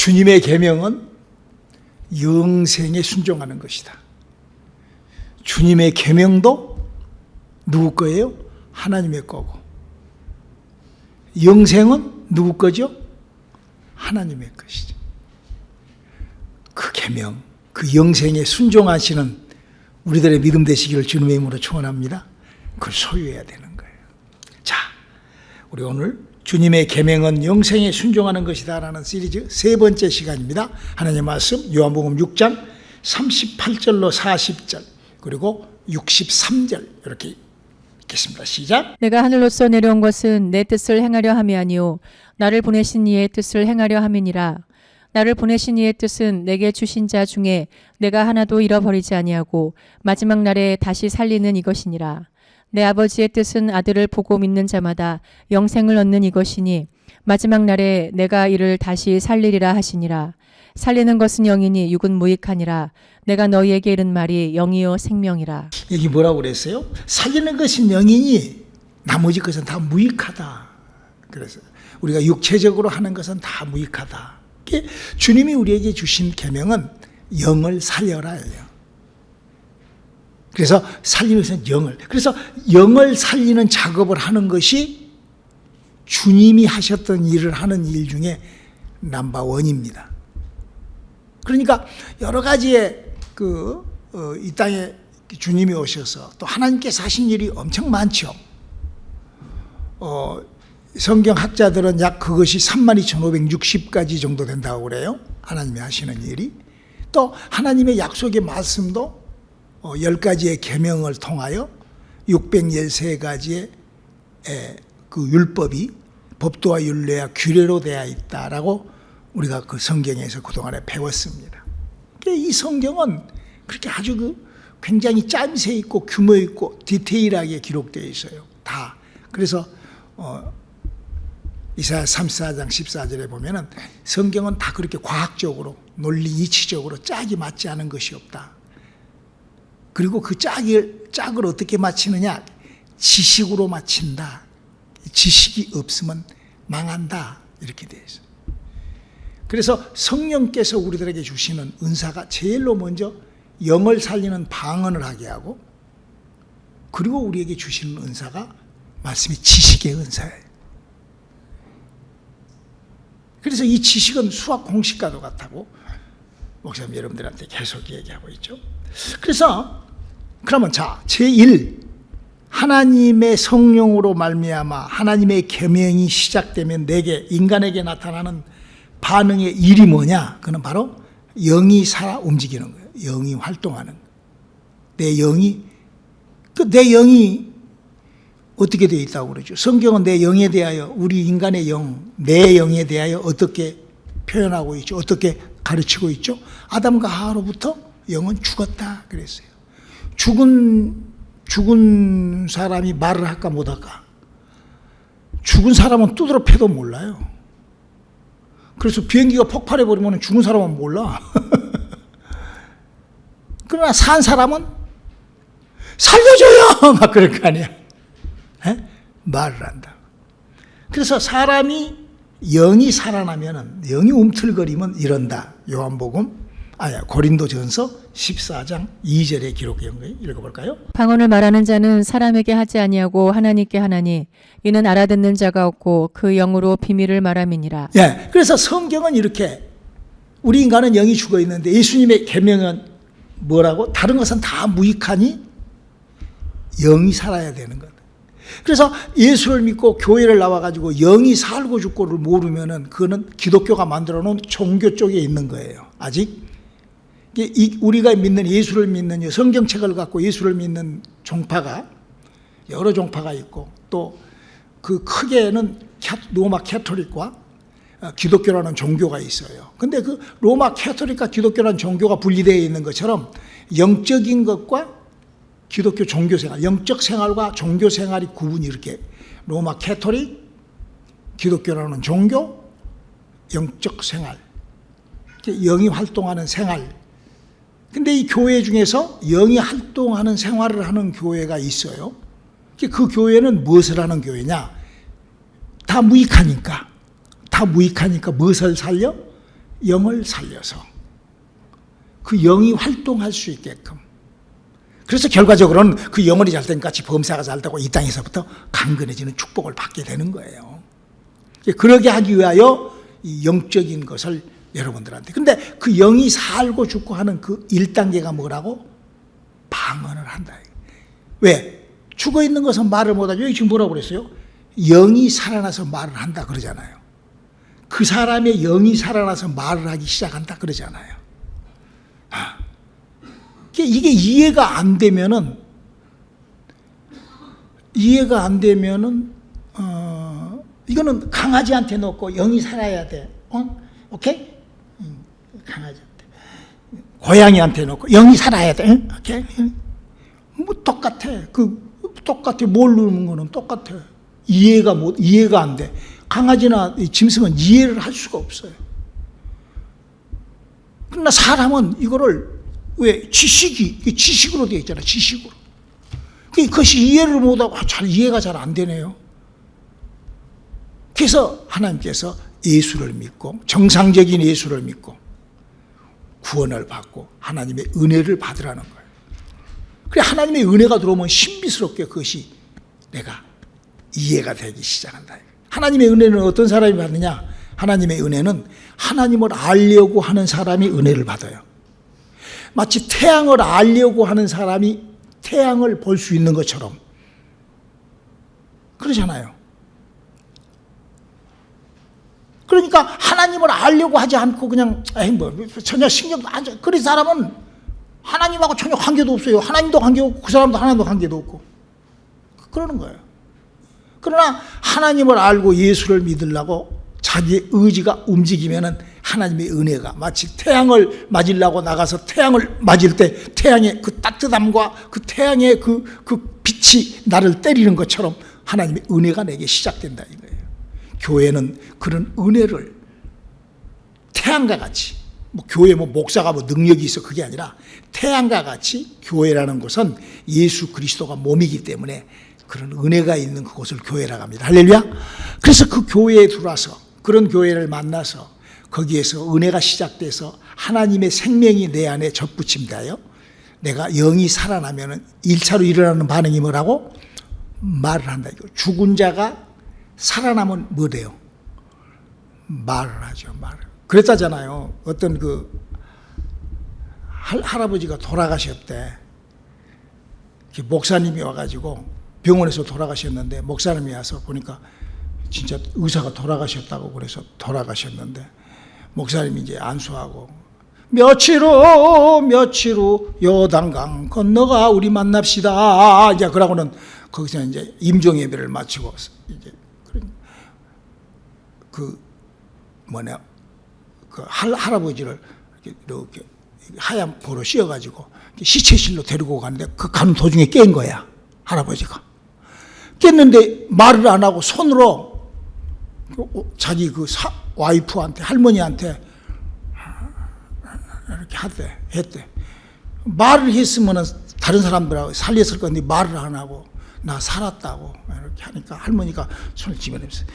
주님의 계명은 영생에 순종하는 것이다. 주님의 계명도 누구 거예요? 하나님의 거고, 영생은 누구 거죠? 하나님의 것이죠. 그 계명, 그 영생에 순종하시는 우리들의 믿음 되시기를 주님의 이름으로 축원합니다. 그걸 소유해야 되는 거예요. 자, 우리 오늘 주님의 계명은 영생에 순종하는 것이다 라는 시리즈 세 번째 시간입니다. 하나님의 말씀 요한복음 6장 38절로 40절 그리고 63절 이렇게 읽겠습니다. 시작. 내가 하늘로서 내려온 것은 내 뜻을 행하려 함이 아니요 나를 보내신 이의 뜻을 행하려 함이니라. 나를 보내신 이의 뜻은 내게 주신 자 중에 내가 하나도 잃어버리지 아니하고 마지막 날에 다시 살리는 이것이니라. 내 아버지의 뜻은 아들을 보고 믿는 자마다 영생을 얻는 이것이니 마지막 날에 내가 이를 다시 살리리라 하시니라. 살리는 것은 영이니 육은 무익하니라. 내가 너희에게 이른 말이 영이요 생명이라. 여기 뭐라고 그랬어요? 살리는 것은 영이니 나머지 것은 다 무익하다. 그래서 우리가 육체적으로 하는 것은 다 무익하다. 주님이 우리에게 주신 계명은 영을 살려라예요. 그래서 살리는 것은 영을. 그래서 영을 살리는 작업을 하는 것이 주님이 하셨던 일을 하는 일 중에 넘버원입니다. 그러니까 여러 가지의 이 땅에 주님이 오셔서 또 하나님께서 하신 일이 엄청 많죠. 성경학자들은 약 그것이 32,560가지 정도 된다고 그래요. 하나님이 하시는 일이. 또 하나님의 약속의 말씀도 10가지의 계명을 통하여 613가지의 그 율법이 법도와 율례와 규례로 되어 있다라고 우리가 그 성경에서 그동안에 배웠습니다. 이 성경은 그렇게 아주 굉장히 짜임새 있고 규모 있고 디테일하게 기록되어 있어요. 다. 그래서 이사야 34장 14절에 보면은 성경은 다 그렇게 과학적으로 논리 이치적으로 짝이 맞지 않은 것이 없다. 그리고 그 짝을 어떻게 맞히느냐? 지식으로 맞힌다. 지식이 없으면 망한다. 이렇게 되어 있어요. 그래서 성령께서 우리들에게 주시는 은사가 제일로 먼저 영을 살리는 방언을 하게 하고, 그리고 우리에게 주시는 은사가 말씀이 지식의 은사예요. 그래서 이 지식은 수학 공식과도 같다고 목사님 여러분들한테 계속 얘기하고 있죠. 그래서 그러면 자, 제1 하나님의 성령으로 말미암아 하나님의 계명이 시작되면 인간에게 나타나는 반응의 일이 뭐냐? 그는 바로 영이 살아 움직이는 거예요. 영이 활동하는 거예요. 내 영이 어떻게 되어 있다고 그러죠? 성경은 내 영에 대하여, 우리 인간의 영, 내 영에 대하여 어떻게 표현하고 있죠? 어떻게 가르치고 있죠? 아담과 하와로부터 영은 죽었다 그랬어요. 죽은 사람이 말을 할까 못할까? 죽은 사람은 두드러 패도 몰라요. 그래서 비행기가 폭발해버리면 죽은 사람은 몰라. 그러나 산 사람은 살려줘요! 막 그럴 거 아니야. 말을 한다. 그래서 사람이 영이 살아나면은, 영이 움틀거리면 이런다. 고린도전서 14장 2절에 기록된 거예요. 읽어볼까요? 방언을 말하는 자는 사람에게 하지 아니하고 하나님께 하나니 이는 알아듣는 자가 없고 그 영으로 비밀을 말함이니라. 예, 그래서 성경은 이렇게 우리 인간은 영이 죽어 있는데 예수님의 계명은 뭐라고? 다른 것은 다 무익하니 영이 살아야 되는 것. 그래서 예수를 믿고 교회를 나와가지고 영이 살고 죽고를 모르면은 그거는 기독교가 만들어 놓은 종교 쪽에 있는 거예요. 아직 우리가 믿는 예수를 믿는 성경책을 갖고 예수를 믿는 종파가 여러 종파가 있고, 또 그 크게는 로마 캐토릭과 기독교라는 종교가 있어요. 근데 그 로마 캐토릭과 기독교라는 종교가 분리되어 있는 것처럼 영적인 것과 기독교 종교생활, 영적 생활과 종교생활이 구분이 이렇게 로마 캐토릭, 기독교라는 종교, 영적 생활, 영이 활동하는 생활. 근데 이 교회 중에서 영이 활동하는 생활을 하는 교회가 있어요. 그 교회는 무엇을 하는 교회냐? 다 무익하니까 무엇을 살려? 영을 살려서 그 영이 활동할 수 있게끔. 그래서 결과적으로는 그 영혼이 잘 된 같이 범사가 잘 되고 이 땅에서부터 강건해지는 축복을 받게 되는 거예요. 그러게 하기 위하여 이 영적인 것을 여러분들한테. 근데 그 영이 살고 죽고 하는 그 1단계가 뭐라고? 방언을 한다. 왜? 죽어 있는 것은 말을 못하죠. 여기 지금 뭐라고 그랬어요? 영이 살아나서 말을 한다 그러잖아요. 그 사람의 영이 살아나서 말을 하기 시작한다 그러잖아요. 이게 이해가 안 되면은 이거는 강아지한테 놓고 영이 살아야 돼. 오케이? 강아지한테. 고양이한테 놓고 영이 살아야 돼. 오케이? 뭐 똑같아. 똑같아. 뭘 누르는 거는 똑같아. 이해가 안 돼. 강아지나 짐승은 이해를 할 수가 없어요. 그러나 사람은 이거를 왜? 지식으로 되어 있잖아. 지식으로. 그것이 이해를 못하고 이해가 잘 안 되네요. 그래서 하나님께서 예수를 믿고 정상적인 예수를 믿고 구원을 받고 하나님의 은혜를 받으라는 거예요. 그래 하나님의 은혜가 들어오면 신비스럽게 그것이 내가 이해가 되기 시작한다. 하나님의 은혜는 어떤 사람이 받느냐? 하나님의 은혜는 하나님을 알려고 하는 사람이 은혜를 받아요. 마치 태양을 알려고 하는 사람이 태양을 볼 수 있는 것처럼 그러잖아요. 그러니까 하나님을 알려고 하지 않고 그냥 전혀 신경도 안 써. 그런 사람은 하나님하고 전혀 관계도 없어요. 하나님도 관계 없고 그 사람도 하나님도 관계도 없고 그러는 거예요. 그러나 하나님을 알고 예수를 믿으려고 자기의 의지가 움직이면은 하나님의 은혜가 마치 태양을 맞으려고 나가서 태양을 맞을 때 태양의 그 따뜻함과 그 태양의 그 빛이 나를 때리는 것처럼 하나님의 은혜가 내게 시작된다 이거예요. 교회는 그런 은혜를 태양과 같이 교회 목사가 능력이 있어 그게 아니라 태양과 같이 교회라는 것은 예수 그리스도가 몸이기 때문에 그런 은혜가 있는 그곳을 교회라고 합니다. 할렐루야. 그래서 그 교회에 들어와서 그런 교회를 만나서 거기에서 은혜가 시작돼서 하나님의 생명이 내 안에 접붙임되어 내가 영이 살아나면 1차로 일어나는 반응이 뭐라고? 말을 한다. 죽은 자가 살아나면 뭐 돼요? 말을 하죠. 말을. 그랬다잖아요. 어떤 할아버지가 돌아가셨대. 목사님이 와가지고 병원에서 돌아가셨는데 목사님이 와서 보니까 진짜 의사가 돌아가셨다고 그래서 돌아가셨는데 목사님이 이제 안수하고 며칠 후 요단강 건너가 우리 만납시다. 이제 그러고는 거기서 이제 임종 예배를 마치고 이제 할아버지를 이렇게 하얀 보로 씌워가지고 시체실로 데리고 가는데 그 가는 도중에 깬 거야. 할아버지가 깼는데 말을 안 하고 손으로 자기 와이프한테 할머니한테 이렇게 했대. 말을 했으면 다른 사람들하고 살렸을 건데 말을 안 하고 나 살았다고 이렇게 하니까 할머니가 손을 집어내면서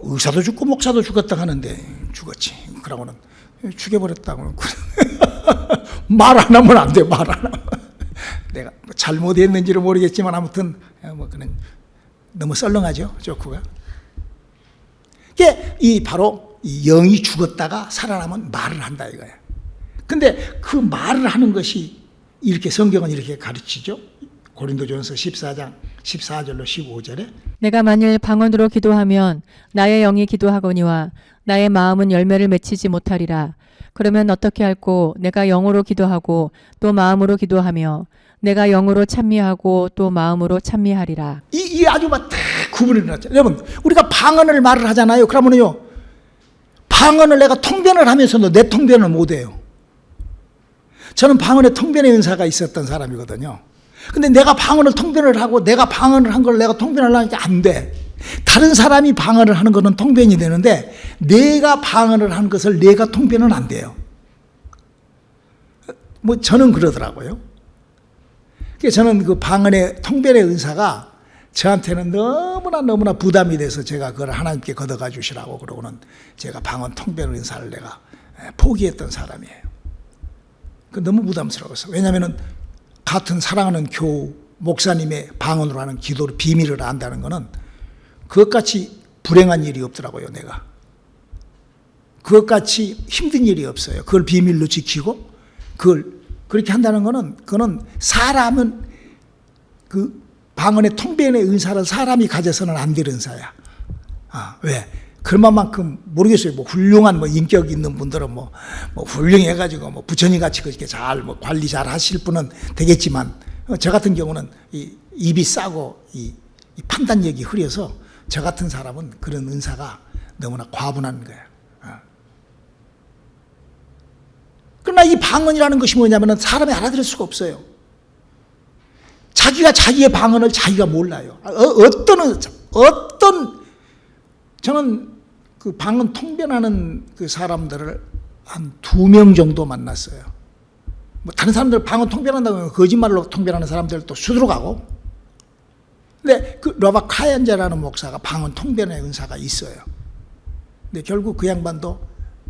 의사도 죽고 목사도 죽었다 하는데 죽었지. 그러고는 죽여버렸다고. 말 안 하면 안 돼. 말 안 하면. 내가 잘못했는지는 모르겠지만 아무튼 그는 너무 썰렁하죠. 조크가. 이게 바로 이 영이 죽었다가 살아나면 말을 한다 이거야. 근데 그 말을 하는 것이 이렇게 성경은 이렇게 가르치죠. 고린도전서 14장 14절로 15절에 내가 만일 방언으로 기도하면 나의 영이 기도하거니와 나의 마음은 열매를 맺히지 못하리라. 그러면 어떻게 할꼬? 내가 영으로 기도하고 또 마음으로 기도하며 내가 영으로 찬미하고 또 마음으로 찬미하리라. 이 아주 딱 구분이 났죠. 여러분 우리가 방언을 말을 하잖아요. 그러면요 방언을 내가 통변을 하면서도 내 통변을 못해요. 저는 방언에 통변의 은사가 있었던 사람이거든요. 근데 내가 방언을 통변을 하고 내가 방언을 한 걸 내가 통변을 하니까 안 돼. 다른 사람이 방언을 하는 거는 통변이 되는데 내가 방언을 한 것을 내가 통변은 안 돼요. 저는 그러더라고요. 그래서 저는 그 방언의 통변의 은사가 저한테는 너무나 부담이 돼서 제가 그걸 하나님께 걷어가 주시라고 그러고는 제가 방언 통변 은사를 내가 포기했던 사람이에요. 그 너무 부담스러웠어. 왜냐하면 같은 사랑하는 교우 목사님의 방언으로 하는 기도를 비밀을 안다는 것은 그것같이 불행한 일이 없더라고요. 내가 그것같이 힘든 일이 없어요. 그걸 비밀로 지키고 그걸 그렇게 한다는 것은 그거는 사람은 그 방언의 통변의 은사를 사람이 가져서는 안 될 은사야. 왜? 그만큼 모르겠어요. 뭐 훌륭한 뭐 인격 있는 분들은 뭐 훌륭해가지고 뭐 부처님 같이 그렇게 잘 뭐 관리 잘 하실 분은 되겠지만 저 같은 경우는 입이 싸고 이 판단력이 흐려서 저 같은 사람은 그런 은사가 너무나 과분한 거야. 그러나 이 방언이라는 것이 뭐냐면 사람이 알아들을 수가 없어요. 자기가 자기의 방언을 자기가 몰라요. 저는 그 방언 통변하는 그 사람들을 한 2명 정도 만났어요. 뭐 다른 사람들 방언 통변한다고 하면 거짓말로 통변하는 사람들도 수두룩 가고. 근데 그 로바 카얀자라는 목사가 방언 통변의 은사가 있어요. 근데 결국 그 양반도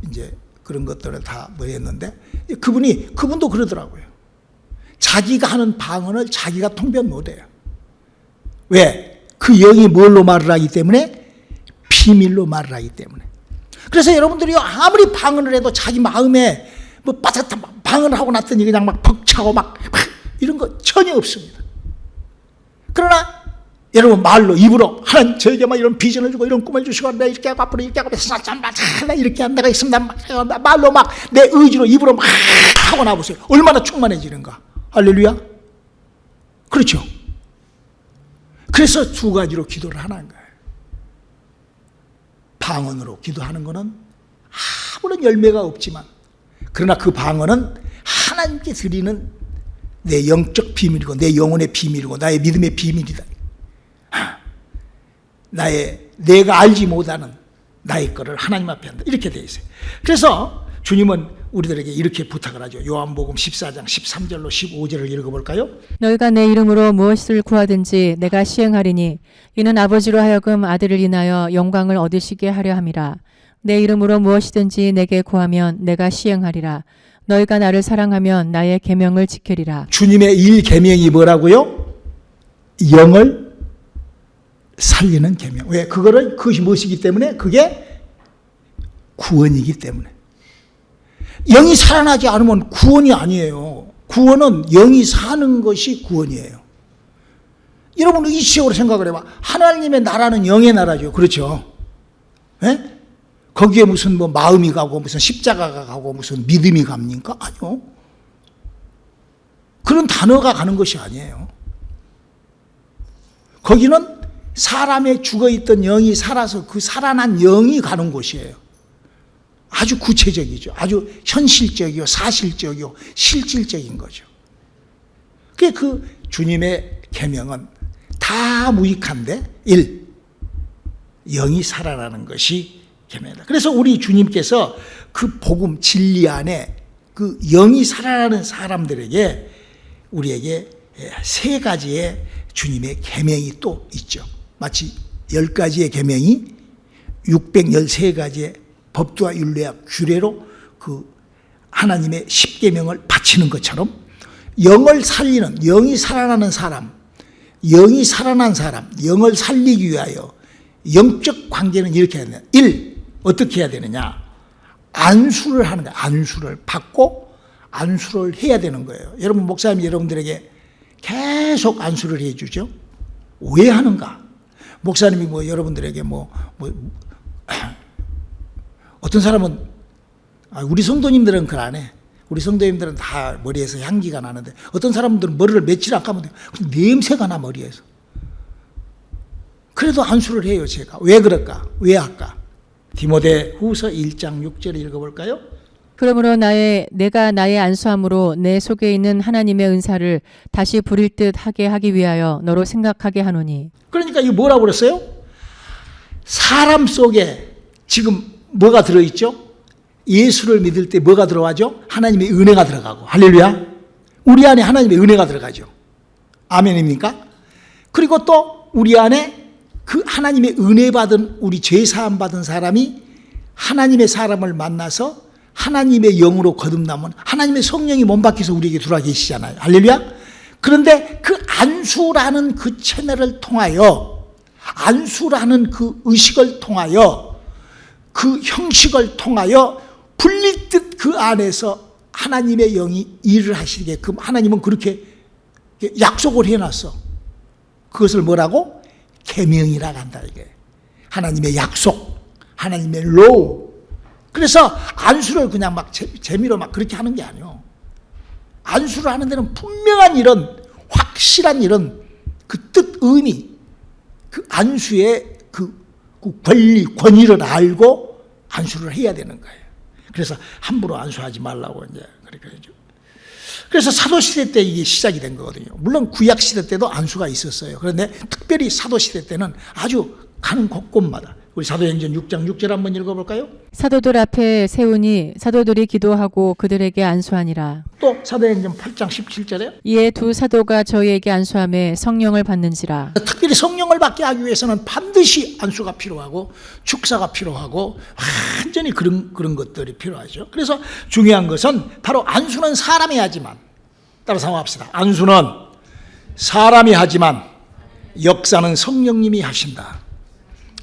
이제 그런 것들을 다 뭐 했는데 그분도 그러더라고요. 자기가 하는 방언을 자기가 통변 못해요. 왜? 그 영이 뭘로 말을 하기 때문에? 비밀로 말을 하기 때문에. 그래서 여러분들이 아무리 방언을 해도 자기 마음에 뭐 빠삭한 방언을 하고 났더니 그냥 막 벅차고 막 이런 거 전혀 없습니다. 그러나 여러분 말로 입으로 하나님 저에게 막 이런 비전을 주고 이런 꿈을 주시고 내가 이렇게 하고 앞으로 이렇게 하고 나 이렇게 한다가 있으면 말로 막 내 의지로 입으로 막 하고 나보세요. 얼마나 충만해지는가. 할렐루야. 그렇죠. 그래서 2가지로 기도를 하는 거예요. 방언으로 기도하는 것은 아무런 열매가 없지만 그러나 그 방언은 하나님께 드리는 내 영적 비밀이고 내 영혼의 비밀이고 나의 믿음의 비밀이다. 내가 알지 못하는 나의 거를 하나님 앞에 한다. 이렇게 되어 있어요. 그래서 주님은 우리들에게 이렇게 부탁을 하죠. 요한복음 14장 13절로 15절을 읽어볼까요? 너희가 내 이름으로 무엇을 구하든지 내가 시행하리니 이는 아버지로 하여금 아들을 인하여 영광을 얻으시게 하려 함이라. 내 이름으로 무엇이든지 내게 구하면 내가 시행하리라. 너희가 나를 사랑하면 나의 계명을 지키리라. 주님의 1계명이 뭐라고요? 영을 살리는 계명. 왜? 그것이 무엇이기 때문에? 그게 구원이기 때문에. 영이 살아나지 않으면 구원이 아니에요. 구원은 영이 사는 것이 구원이에요. 여러분 이식으로 생각을 해봐. 하나님의 나라는 영의 나라죠. 그렇죠? 예? 거기에 무슨 뭐 마음이 가고 무슨 십자가가 가고 무슨 믿음이 갑니까? 아니요. 그런 단어가 가는 것이 아니에요. 거기는 사람의 죽어있던 영이 살아서 그 살아난 영이 가는 곳이에요. 아주 구체적이죠. 아주 현실적이요, 사실적이요, 실질적인 거죠. 그 주님의 계명은 다 무익한데 1. 영이 살아나는 것이 계명이다. 그래서 우리 주님께서 그 복음 진리 안에 그 영이 살아나는 사람들에게 우리에게 3가지의 주님의 계명이 또 있죠. 마치 10가지의 계명이 613가지의 법도와 율례와 규례로 그 하나님의 10계명을 바치는 것처럼 영을 살리는, 영이 살아나는 사람, 영이 살아난 사람, 영을 살리기 위하여 영적 관계는 이렇게 해야 되냐. 1. 어떻게 해야 되느냐. 안수를 하는 거예요. 안수를 받고 안수를 해야 되는 거예요. 여러분 목사님이 여러분들에게 계속 안수를 해주죠. 왜 하는가? 목사님이 뭐 여러분들에게 어떤 사람은 우리 성도님들은 그걸 안 해. 우리 성도님들은 다 머리에서 향기가 나는데 어떤 사람들은 머리를 며칠 안 감으면 냄새가 나 머리에서. 그래도 안수를 해요 제가. 왜 그럴까? 왜 할까? 디모데후서 1장 6절 읽어볼까요? 그러므로 내가 나의 안수함으로 내 속에 있는 하나님의 은사를 다시 부릴 듯 하게 하기 위하여 너로 생각하게 하노니. 그러니까 이거 뭐라고 그랬어요? 사람 속에 지금 뭐가 들어있죠? 예수를 믿을 때 뭐가 들어가죠? 하나님의 은혜가 들어가고. 할렐루야. 우리 안에 하나님의 은혜가 들어가죠. 아멘입니까? 그리고 또 우리 안에 그 하나님의 은혜 받은 우리 죄 사함 받은 사람이 하나님의 사람을 만나서 하나님의 영으로 거듭나면 하나님의 성령이 몸 밖에서 우리에게 들어와 계시잖아요. 할렐루야. 그런데 그 안수라는 그 채널을 통하여, 안수라는 그 의식을 통하여, 그 형식을 통하여 분리듯 그 안에서 하나님의 영이 일을 하시게끔 하나님은 그렇게 약속을 해놨어. 그것을 뭐라고? 계명이라고 한다 이게. 하나님의 약속, 하나님의 로우. 그래서 안수를 그냥 막 재미로 막 그렇게 하는 게 아니에요. 안수를 하는 데는 분명한 이런 확실한 이런 그 뜻, 의미, 그 안수의 그 권리, 권위를 알고 안수를 해야 되는 거예요. 그래서 함부로 안수하지 말라고 이제 그렇게 하죠. 그래서 사도시대 때 이게 시작이 된 거거든요. 물론 구약시대 때도 안수가 있었어요. 그런데 특별히 사도시대 때는 아주 가는 곳곳마다. 우리 사도행전 6장 6절 한번 읽어볼까요? 사도들 앞에 세우니 사도들이 기도하고 그들에게 안수하니라. 또 사도행전 8장 17절에요. 이에 두 사도가 저희에게 안수하며 성령을 받는지라. 특별히 성령을 받게 하기 위해서는 반드시 안수가 필요하고 축사가 필요하고 완전히 그런 것들이 필요하죠. 그래서 중요한 것은 바로 안수는 사람이 하지만, 따라서 한번 합시다. 안수는 사람이 하지만 역사는 성령님이 하신다.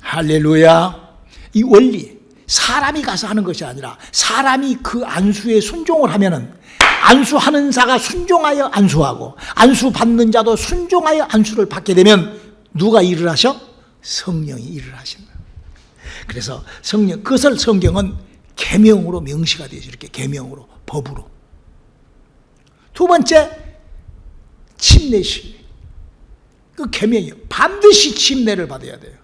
할렐루야. 이 원리, 사람이 가서 하는 것이 아니라 사람이 그 안수에 순종을 하면은 안수하는 자가 순종하여 안수하고 안수 받는 자도 순종하여 안수를 받게 되면 누가 일을 하셔? 성령이 일을 하신다. 그래서 성령, 그것을 성경은 계명으로 명시가 되죠. 이렇게 계명으로, 법으로. 두 번째, 침례식. 그 계명이요. 반드시 침례를 받아야 돼요.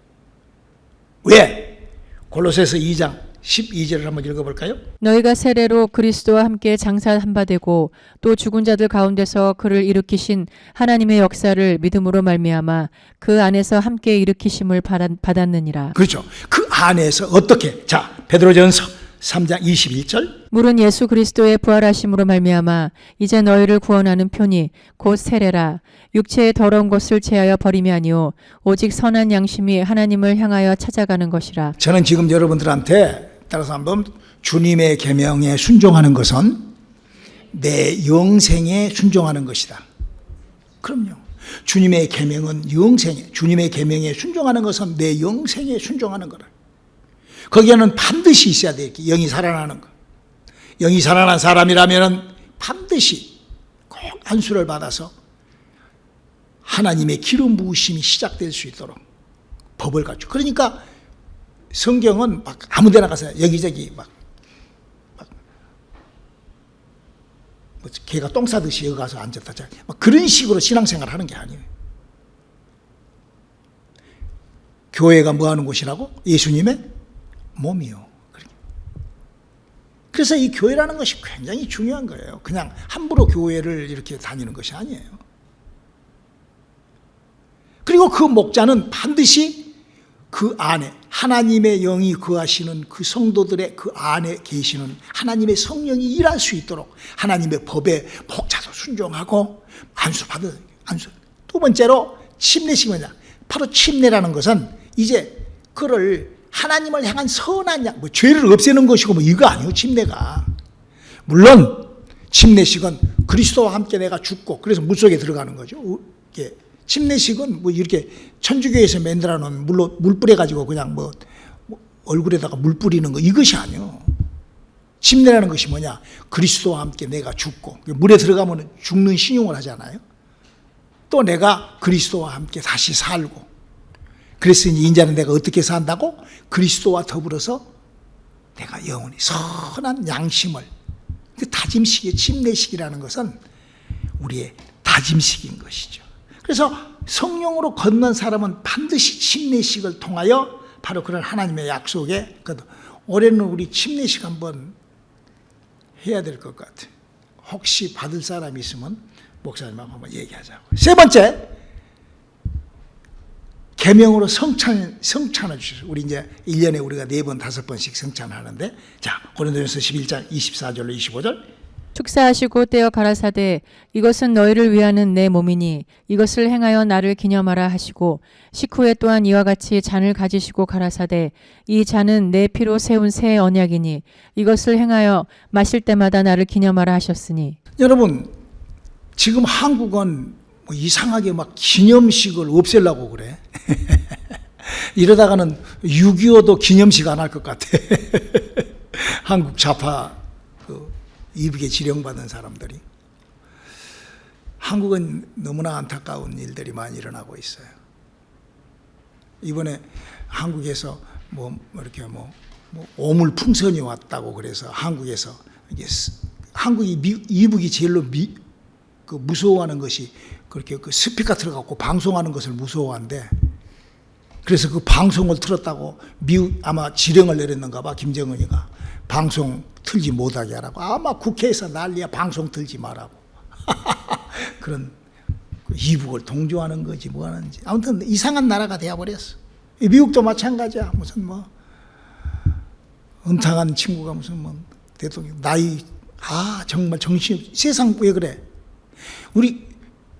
왜? 골로새서 2장 12절을 한번 읽어볼까요? 너희가 세례로 그리스도와 함께 장사한 바 되고 또 죽은 자들 가운데서 그를 일으키신 하나님의 역사를 믿음으로 말미암아 그 안에서 함께 일으키심을 받았느니라. 그렇죠. 그 안에서 어떻게? 자, 베드로전서 3장 21절. 물은 예수 그리스도의 부활하심으로 말미암아 이제 너희를 구원하는 편이 곧 세례라. 육체의 더러운 것을 제하여 버림이 아니요 오직 선한 양심이 하나님을 향하여 찾아가는 것이라. 저는 지금 여러분들한테 따라서 한번 주님의 계명에 순종하는 것은 내 영생에 순종하는 것이다. 그럼요. 주님의 계명은 영생에, 주님의 계명에 순종하는 것은 내 영생에 순종하는 거라. 거기에는 반드시 있어야 돼. 이렇게 영이 살아나는 거. 영이 살아난 사람이라면 반드시 꼭 안수를 받아서 하나님의 기름 부으심이 시작될 수 있도록 법을 갖추고. 그러니까 성경은 막 아무 데나 가서 여기저기 막 개가 똥 싸듯이 여기 가서 앉았다. 막 그런 식으로 신앙생활 하는 게 아니에요. 교회가 뭐 하는 곳이라고? 예수님의 몸이요. 그래서 이 교회라는 것이 굉장히 중요한 거예요. 그냥 함부로 교회를 이렇게 다니는 것이 아니에요. 그리고 그 목자는 반드시 그 안에 하나님의 영이 거하시는 그 성도들의 그 안에 계시는 하나님의 성령이 일할 수 있도록 하나님의 법에 목자도 순종하고 안수 받은 안수. 두 번째로 침례식이 뭐냐? 바로 침례라는 것은 이제 그를 하나님을 향한 선한 양, 죄를 없애는 것이고 이거 아니에요. 침례가. 물론 침례식은 그리스도와 함께 내가 죽고 그래서 물속에 들어가는 거죠. 침례식은 이렇게 천주교에서 만들어 놓은 물로 물 뿌려 가지고 그냥 얼굴에다가 물 뿌리는 거 이것이 아니에요. 침례라는 것이 뭐냐? 그리스도와 함께 내가 죽고 물에 들어가면 죽는 신용을 하잖아요. 또 내가 그리스도와 함께 다시 살고. 그래서 인자는 내가 어떻게 산다고? 그리스도와 더불어서 내가 영원히 선한 양심을. 그 다짐식의 침례식이라는 것은 우리의 다짐식인 것이죠. 그래서 성령으로 걷는 사람은 반드시 침례식을 통하여 바로 그런 하나님의 약속에, 올해는 우리 침례식 한번 해야 될 것 같아요. 혹시 받을 사람이 있으면 목사님하고 한번 얘기하자고. 세 번째, 계명으로 성찬을 주셔서 우리 이제 1년에 우리가 4번, 5번씩 성찬을 하는데, 자, 고린도전서 11장 24절로 25절. 축사하시고 떼어 가라사대 이것은 너희를 위하는 내 몸이니 이것을 행하여 나를 기념하라 하시고 식후에 또한 이와 같이 잔을 가지시고 가라사대 이 잔은 내 피로 세운 새 언약이니 이것을 행하여 마실 때마다 나를 기념하라 하셨으니. 여러분, 지금 한국은 뭐 이상하게 막 기념식을 없애려고 그래. 이러다가는 6.25도 기념식 안 할 것 같아. 한국 좌파 이북에 지령받은 사람들이. 한국은 너무나 안타까운 일들이 많이 일어나고 있어요. 이번에 한국에서 이렇게 오물 풍선이 왔다고 그래서 한국에서 이게 한국이 이북이 제일로 무서워하는 것이 그렇게 그 스피커 틀어갖고 방송하는 것을 무서워한대. 그래서 그 방송을 틀었다고 미국 아마 지령을 내렸는가 봐, 김정은이가. 방송 틀지 못하게 하라고. 아마 국회에서 난리야, 방송 틀지 말라고. 그런 이북을 동조하는 거지 뭐 하는지. 아무튼 이상한 나라가 되어버렸어. 미국도 마찬가지야. 무슨 음탕한 친구가 무슨 대통령 나이 정말 정신. 세상 왜 그래? 우리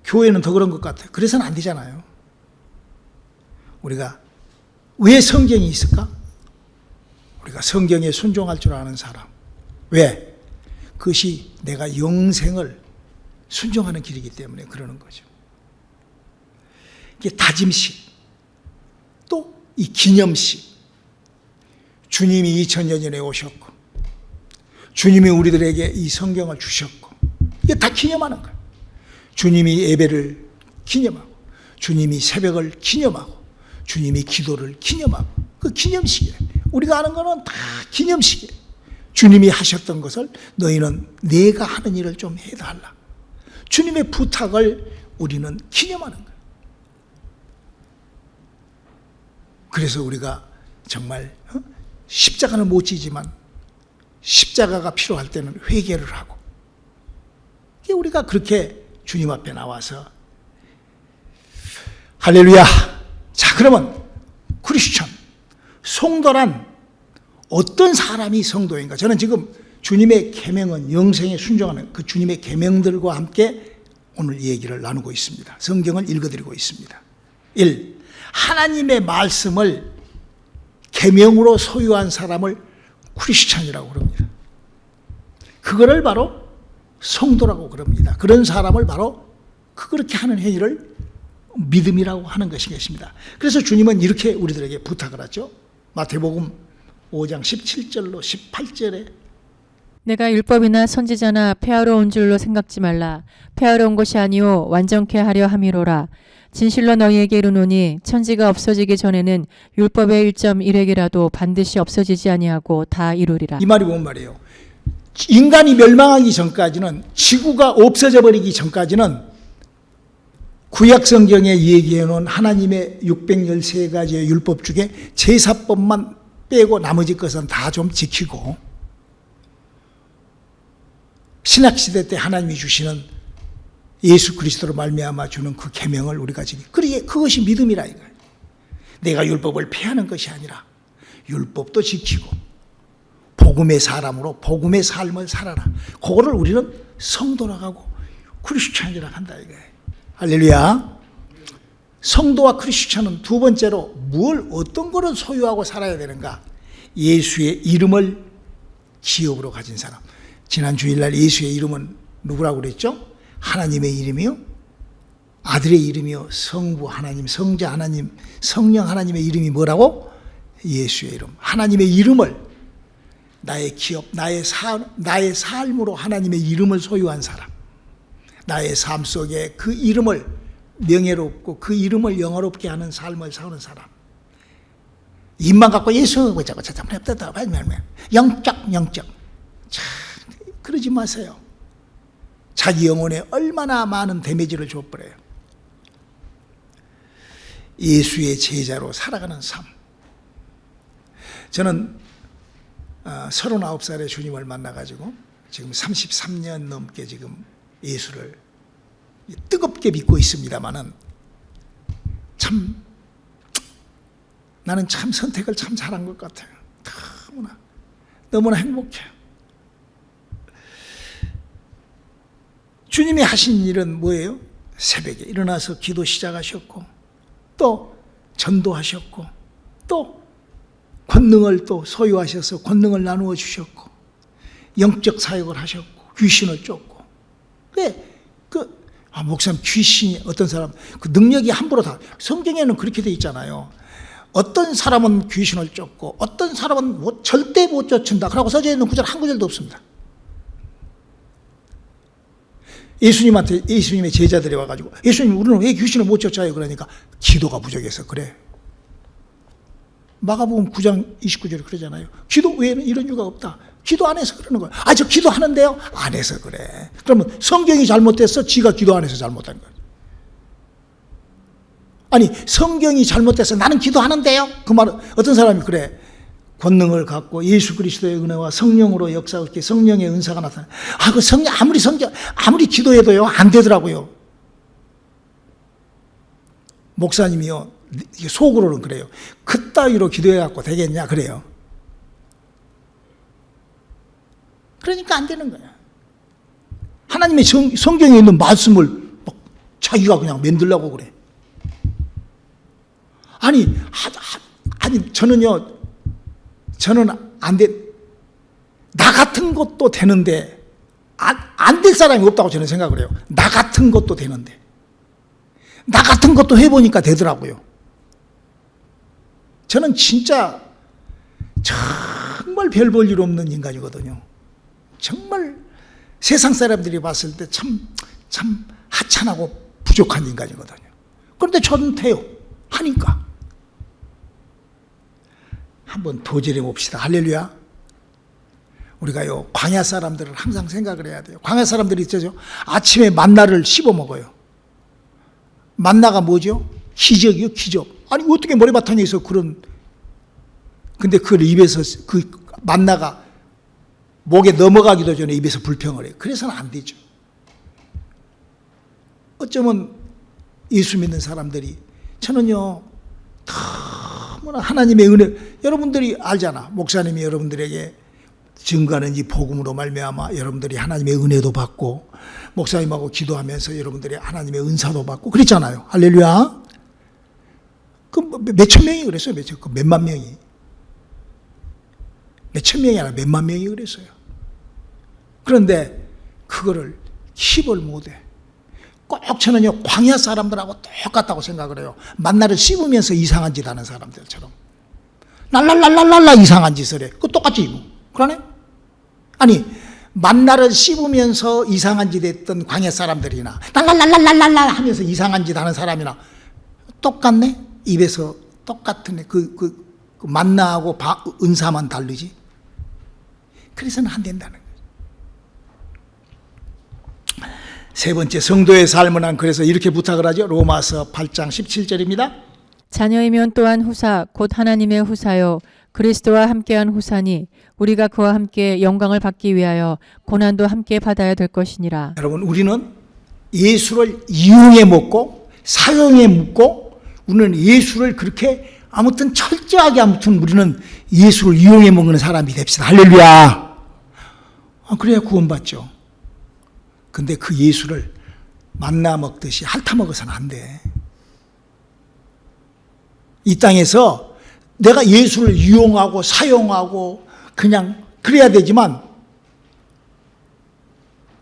교회는 더 그런 것 같아. 그래서는 안 되잖아요. 우리가 왜 성경이 있을까? 우리가 성경에 순종할 줄 아는 사람. 왜? 그것이 내가 영생을 순종하는 길이기 때문에 그러는 거죠. 이게 다짐식, 또 이 기념식. 주님이 2000년 전에 오셨고, 주님이 우리들에게 이 성경을 주셨고, 이게 다 기념하는 거예요. 주님이 예배를 기념하고, 주님이 새벽을 기념하고, 주님이 기도를 기념하고, 그 기념식이에요. 우리가 아는 거는 다 기념식이에요. 주님이 하셨던 것을 너희는 내가 하는 일을 좀 해달라. 주님의 부탁을 우리는 기념하는 거예요. 그래서 우리가 정말 십자가는 못 지지만 십자가가 필요할 때는 회개를 하고, 우리가 그렇게 주님 앞에 나와서 할렐루야. 자, 그러면 크리스천, 성도란 어떤 사람이 성도인가? 저는 지금 주님의 계명은 영생에 순종하는 그 주님의 계명들과 함께 오늘 얘기를 나누고 있습니다. 성경을 읽어드리고 있습니다. 1. 하나님의 말씀을 계명으로 소유한 사람을 크리스천이라고 그럽니다. 그거를 바로 성도라고 그럽니다. 그런 사람을 바로 그렇게 하는 행위를 믿음이라고 하는 것이겠습니다. 그래서 주님은 이렇게 우리들에게 부탁을 하죠. 마태복음 5장 17절로 18절에 내가 율법이나 선지자나 폐하러 온 줄로 생각지 말라. 폐하러 온 것이 아니요 완전케 하려 함이로라. 진실로 너희에게 이르노니 천지가 없어지기 전에는 율법의 1.1획이라도 반드시 없어지지 아니하고 다 이루리라. 이 말이 뭔 말이에요? 인간이 멸망하기 전까지는, 지구가 없어져 버리기 전까지는 구약 성경에 얘기해 놓은 하나님의 613가지의 율법 중에 제사법만 빼고 나머지 것은 다 좀 지키고, 신약시대 때 하나님이 주시는 예수 그리스도로 말미암아 주는 그 계명을 우리가 지키, 그것이 믿음이라 이거예요. 내가 율법을 폐하는 것이 아니라 율법도 지키고 복음의 사람으로 복음의 삶을 살아라. 그거를 우리는 성도라고 하고 크리스천이라고 한다 이거예요. 할렐루야. 성도와 크리스천은 두 번째로 어떤 거를 소유하고 살아야 되는가? 예수의 이름을 기업으로 가진 사람. 지난 주일날 예수의 이름은 누구라고 그랬죠? 하나님의 이름이요, 아들의 이름이요, 성부 하나님, 성자 하나님, 성령 하나님의 이름이 뭐라고? 예수의 이름. 하나님의 이름을 나의 기업, 나의 삶으로 하나님의 이름을 소유한 사람. 나의 삶 속에 그 이름을 명예롭고 그 이름을 영화롭게 하는 삶을 사는 사람. 입만 갖고 예수 영적. 참 그러지 마세요. 자기 영혼에 얼마나 많은 데미지를 줘버려요. 예수의 제자로 살아가는 삶. 저는 39살에 주님을 만나가지고 지금 33년 넘게 지금 예수를 뜨겁게 믿고 있습니다만은 나는 참 선택을 참 잘한 것 같아요. 너무나 행복해요. 주님이 하신 일은 뭐예요? 새벽에 일어나서 기도 시작하셨고, 또 전도하셨고, 또 권능을 또 소유하셔서 권능을 나누어 주셨고, 영적 사역을 하셨고, 귀신을 쫓고. 왜? 목사님, 귀신이 어떤 사람, 그 능력이 함부로 다, 성경에는 그렇게 돼 있잖아요. 어떤 사람은 귀신을 쫓고, 어떤 사람은 절대 못 쫓는다. 그러고 써져 있는 구절 한 구절도 없습니다. 예수님의 제자들이 와가지고, 예수님, 우리는 왜 귀신을 못 쫓아요? 그러니까, 기도가 부족해서 그래. 마가복음 9장 29절에 그러잖아요. 기도 외에는 이런 이유가 없다. 기도 안 해서 그러는 거야. 저 기도하는데요? 안 해서 그래. 그러면 성경이 잘못됐어? 지가 기도 안 해서 잘못한 거야. 아니, 성경이 잘못돼서 나는 기도하는데요? 그 말은 어떤 사람이 그래. 권능을 갖고 예수 그리스도의 은혜와 성령으로 역사하게 성령의 은사가 나타나. 아무리 기도해도요, 안 되더라고요. 목사님이요, 속으로는 그래요. 그따위로 기도해갖고 되겠냐? 그래요. 그러니까 안 되는 거야. 하나님의 성경에 있는 말씀을 막 자기가 그냥 만들려고 그래. 아니, 저는 안 돼. 나 같은 것도 되는데, 안 될 사람이 없다고 저는 생각을 해요. 나 같은 것도 되는데. 나 같은 것도 해보니까 되더라고요. 저는 진짜 정말 별 볼 일 없는 인간이거든요. 정말 세상 사람들이 봤을 때 참 하찮하고 부족한 인간이거든요. 그런데 저는 돼요. 하니까. 한번 도전해 봅시다. 할렐루야. 우리가요, 광야 사람들을 항상 생각을 해야 돼요. 광야 사람들이 있죠. 아침에 만나를 씹어 먹어요. 만나가 뭐죠? 기적이요, 기적. 아니, 어떻게 모래바탕에서 근데 그걸 입에서, 그 만나가 목에 넘어가기도 전에 입에서 불평을 해요. 그래서는 안 되죠. 어쩌면 예수 믿는 사람들이, 저는요, 너무나 하나님의 은혜, 여러분들이 알잖아. 목사님이 여러분들에게 증거하는 이 복음으로 말미암아 여러분들이 하나님의 은혜도 받고, 목사님하고 기도하면서 여러분들이 하나님의 은사도 받고 그랬잖아요. 할렐루야. 몇천 명이 그랬어요. 몇만 명이. 몇천 명이 아니라 몇만 명이 그랬어요. 그런데 그거를 힙을 못해. 꼭 저는요, 광야 사람들하고 똑같다고 생각을 해요. 만나를 씹으면서 이상한 짓 하는 사람들처럼. 랄랄랄랄랄라 이상한 짓을 해. 그거 똑같지, 이거. 그러네? 아니, 만나를 씹으면서 이상한 짓 했던 광야 사람들이나, 랄랄랄랄랄라 하면서 이상한 짓 하는 사람이나, 똑같네? 입에서 똑같은, 그 만나하고 은사만 다르지? 그래서는 안 된다는 거예요. 세 번째, 성도의 삶은 한, 그래서 이렇게 부탁을 하죠. 로마서 8장 17절입니다. 자녀이면 또한 후사 곧 하나님의 후사요 그리스도와 함께한 후사니 우리가 그와 함께 영광을 받기 위하여 고난도 함께 받아야 될 것이니라. 여러분, 우리는 예수를 이용해 먹고 사용해 먹고, 우리는 예수를 그렇게 아무튼 철저하게 우리는 예수를 이용해 먹는 사람이 됩시다. 할렐루야. 그래야 구원받죠. 근데 그 예수를 만나 먹듯이 핥아 먹어서는 안 돼. 이 땅에서 내가 예수를 이용하고 사용하고 그냥 그래야 되지만,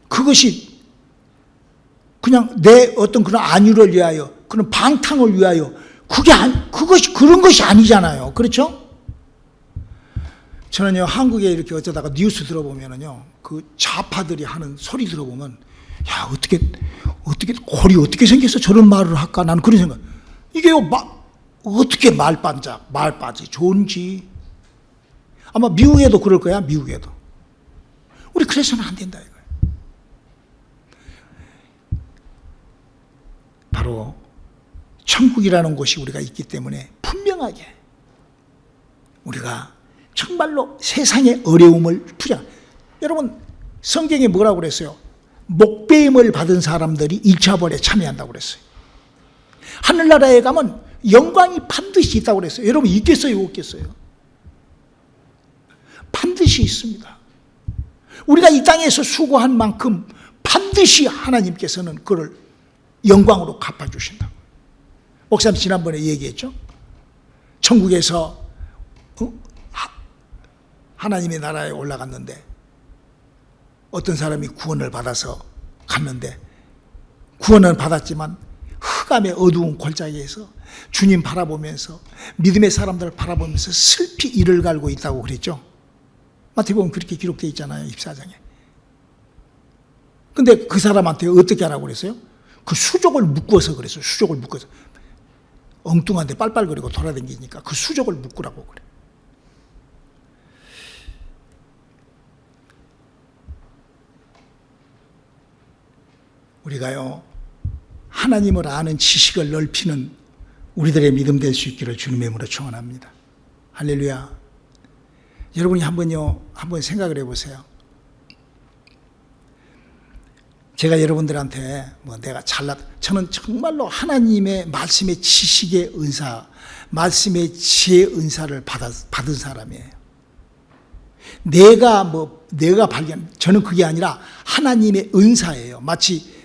그것이 그냥 내 어떤 그런 안위를 위하여, 그런 방탕을 위하여, 그런 것이 아니잖아요. 그렇죠? 저는요, 한국에 이렇게 어쩌다가 뉴스 들어보면은요, 그 좌파들이 하는 소리 들어보면, 야, 어떻게 꼴이 어떻게 생겨서 저런 말을 할까? 나는 그런 생각. 이게요, 어떻게 말빠지 좋은지. 아마 미국에도 그럴 거야, 미국에도. 우리 그래서는 안 된다, 이거예요. 바로 천국이라는 곳이 우리가 있기 때문에 분명하게 우리가 정말로 세상의 어려움을 여러분, 성경에 뭐라고 그랬어요? 목배임을 받은 사람들이 1차 벌에 참여한다고 그랬어요. 하늘나라에 가면 영광이 반드시 있다고 그랬어요. 여러분, 있겠어요, 없겠어요? 반드시 있습니다. 우리가 이 땅에서 수고한 만큼 반드시 하나님께서는 그걸 영광으로 갚아주신다고. 목사님 지난번에 얘기했죠. 천국에서 하나님의 나라에 올라갔는데 어떤 사람이 구원을 받아서 갔는데 구원은 받았지만 흑암의 어두운 골짜기에서 주님 바라보면서 믿음의 사람들을 바라보면서 슬피 이를 갈고 있다고 그랬죠. 마태복음 그렇게 기록되어 있잖아요. 24장에. 근데 그 사람한테 어떻게 하라고 그랬어요? 그 수족을 묶어서 그랬어요. 수족을 묶어서. 엉뚱한데 빨빨거리고 돌아다니니까 그 수족을 묶으라고 그래. 우리가요, 하나님을 아는 지식을 넓히는 우리들의 믿음 될 수 있기를 주님의 이름으로 축원합니다. 할렐루야. 여러분이 한번 생각을 해보세요. 제가 여러분들한테 저는 정말로 하나님의 말씀의 지식의 은사, 말씀의 지혜의 은사를 받은 사람이에요. 내가 저는 그게 아니라 하나님의 은사예요. 마치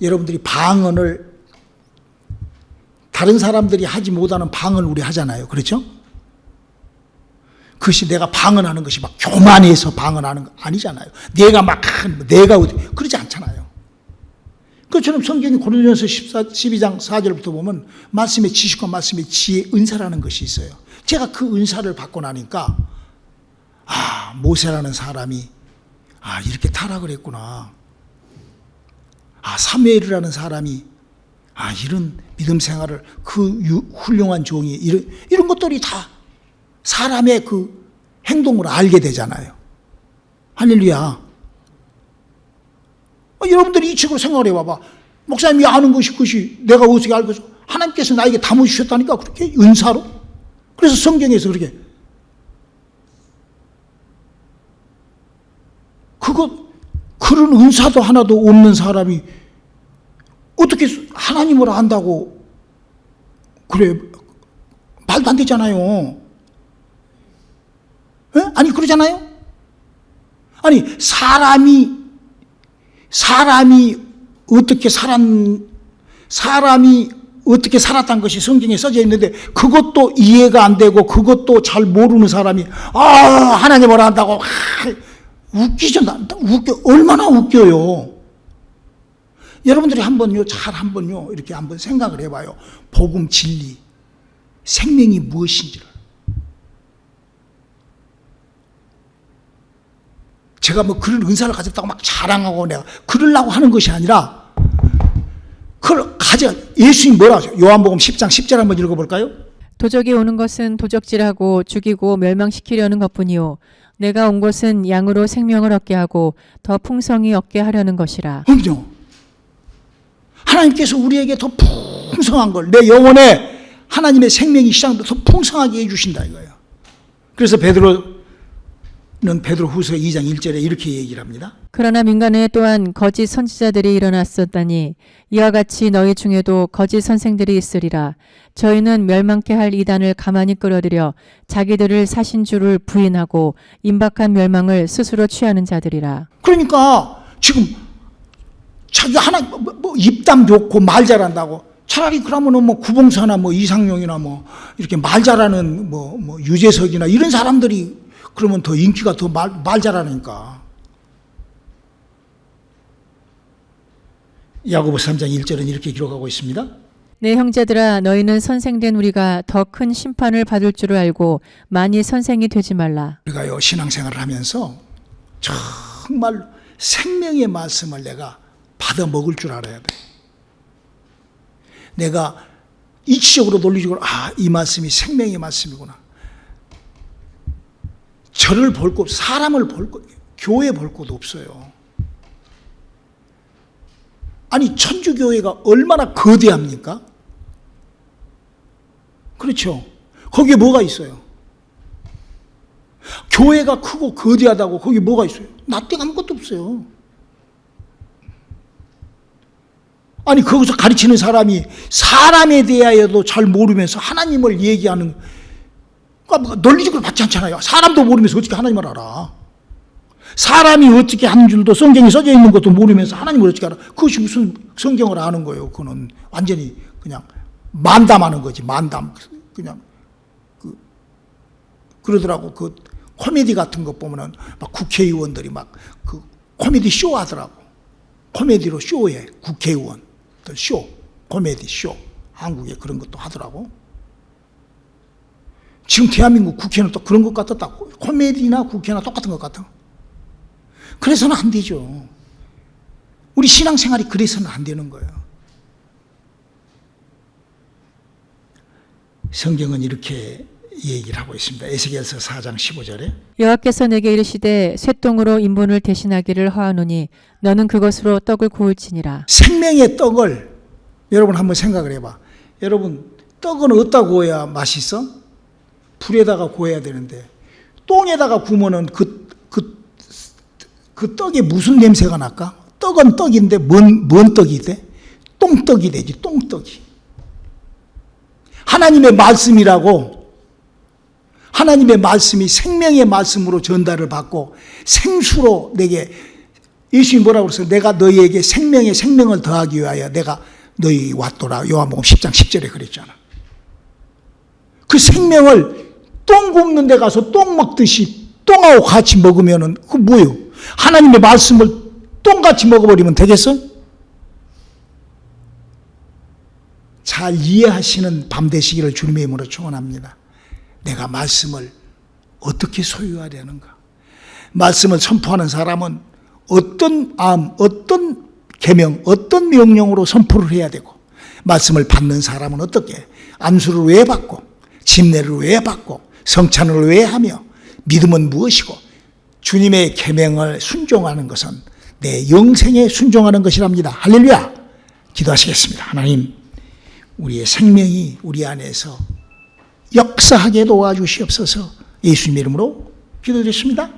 여러분들이 방언을, 다른 사람들이 하지 못하는 방언을 우리 하잖아요. 그렇죠? 그것이 내가 방언하는 것이 막 교만해서 방언하는 거 아니잖아요. 내가 그러지 않잖아요. 그처럼 성경이 고린도전서 12장 4절부터 보면 말씀의 지식과 말씀의 지혜의 은사라는 것이 있어요. 제가 그 은사를 받고 나니까 모세라는 사람이 이렇게 타락을 했구나. 사무엘이라는 사람이 이런 믿음 생활을, 그 훌륭한 종이 이런 것들이 다 사람의 그 행동을 알게 되잖아요. 할렐루야. 여러분들이 이 책으로 생각을 해봐봐. 목사님이 아는 것이 내가 어떻게 알겠어? 하나님께서 나에게 담아주셨다니까, 그렇게 은사로. 그래서 성경에서 그렇게 그런 은사도 하나도 없는 사람이 어떻게 하나님을 안다고 그래? 말도 안 되잖아요. 아니 그러잖아요. 아니 사람이 어떻게 살았다는 것이 성경에 써져 있는데 그것도 이해가 안 되고 그것도 잘 모르는 사람이 하나님을 안다고 웃기죠. 얼마나 웃겨요. 여러분들이 이렇게 한번 생각을 해봐요. 복음, 진리, 생명이 무엇인지를. 제가 그런 은사를 가졌다고 막 자랑하고 내가 그러려고 하는 것이 아니라 그걸 예수님이 뭐라고 하세요? 요한복음 10장 10절 한번 읽어볼까요? 도적이 오는 것은 도적질하고 죽이고 멸망시키려는 것뿐이요 내가 온 것은 양으로 생명을 얻게 하고 더 풍성히 얻게 하려는 것이라. 그럼요. 하나님께서 우리에게 더 풍성한 걸, 내 영혼에 하나님의 생명이 시작도 더 풍성하게 해주신다 이거예요. 그래서 베드로후서 2장 1절에 이렇게 얘기를 합니다. 그러나 민간에 또한 거짓 선지자들이 일어났었다니 이와 같이 너희 중에도 거짓 선생들이 있으리라. 저희는 멸망케 할 이단을 가만히 끌어들여 자기들을 사신 주를 부인하고 임박한 멸망을 스스로 취하는 자들이라. 그러니까 지금 자기 입담 좋고 말 잘한다고, 차라리 그러면은 구봉사나 이상용이나 이렇게 말 잘하는 유재석이나 이런 사람들이 그러면 더 인기가 더 말 잘하니까. 야고보서 3장 1절은 이렇게 기록하고 있습니다. 내 형제들아 너희는 선생된 우리가 더 큰 심판을 받을 줄을 알고 많이 선생이 되지 말라. 우리가요 신앙생활을 하면서 정말 생명의 말씀을 내가 받아 먹을 줄 알아야 돼. 내가 이치적으로 논리적으로 이 말씀이 생명의 말씀이구나. 저를 볼 것, 사람을 볼 것, 교회 볼 것도 없어요. 아니 천주교회가 얼마나 거대합니까? 그렇죠. 거기에 뭐가 있어요? 교회가 크고 거대하다고 거기에 뭐가 있어요? 나땡 아무것도 없어요. 아니 거기서 가르치는 사람이 사람에 대하여도 잘 모르면서 하나님을 얘기하는, 그러니까 논리적으로 맞지 않잖아요. 사람도 모르면서 어떻게 하나님을 알아? 사람이 어떻게 하는 줄도 성경에 써져 있는 것도 모르면서 하나님을 어떻게 알아? 그것이 무슨 성경을 아는 거예요. 그거는 완전히 그냥 만담하는 거지. 만담. 그냥 그러더라고. 그 코미디 같은 거 보면은 막 국회의원들이 막 그 코미디 쇼 하더라고. 코미디로 쇼해. 국회의원들 쇼. 코미디 쇼. 한국에 그런 것도 하더라고. 지금 대한민국 국회는 또 그런 것 같았다고. 코미디나 국회나 똑같은 것 같아. 그래서는 안 되죠. 우리 신앙생활이 그래서는 안 되는 거예요. 성경은 이렇게 얘기를 하고 있습니다. 에스겔서 4장 15절에 여호와께서 내게 이르시되 쇠똥으로 인분을 대신하기를 허하노니 너는 그것으로 떡을 구울지니라. 생명의 떡을 여러분 한번 생각을 해봐. 여러분 떡은 어디다 구워야 맛있어? 불에다가 구워야 되는데 똥에다가 구우면은 그 떡에 무슨 냄새가 날까? 떡은 떡인데 뭔 떡이 돼? 똥떡이 되지. 똥떡이. 하나님의 말씀이라고, 하나님의 말씀이 생명의 말씀으로 전달을 받고 생수로 내게, 예수님이 뭐라고 그랬어요? 내가 너희에게 생명에 생명을 더하기 위하여 내가 너희 왔도라. 요한복음 10장 10절에 그랬잖아. 그 생명을 똥 굽는 데 가서 똥 먹듯이 똥하고 같이 먹으면은 그 뭐예요? 하나님의 말씀을 똥같이 먹어버리면 되겠어? 잘 이해하시는 밤 되시기를 주님의 이름으로 축원합니다. 내가 말씀을 어떻게 소유하려는가? 말씀을 선포하는 사람은 어떤 마음, 어떤 계명, 어떤 명령으로 선포를 해야 되고, 말씀을 받는 사람은 어떻게 안수를 왜 받고, 침례를 왜 받고, 성찬을 왜 하며, 믿음은 무엇이고, 주님의 계명을 순종하는 것은 내 영생에 순종하는 것이랍니다. 할렐루야! 기도하시겠습니다. 하나님, 우리의 생명이 우리 안에서 역사하게 도와주시옵소서. 예수님 이름으로 기도드렸습니다.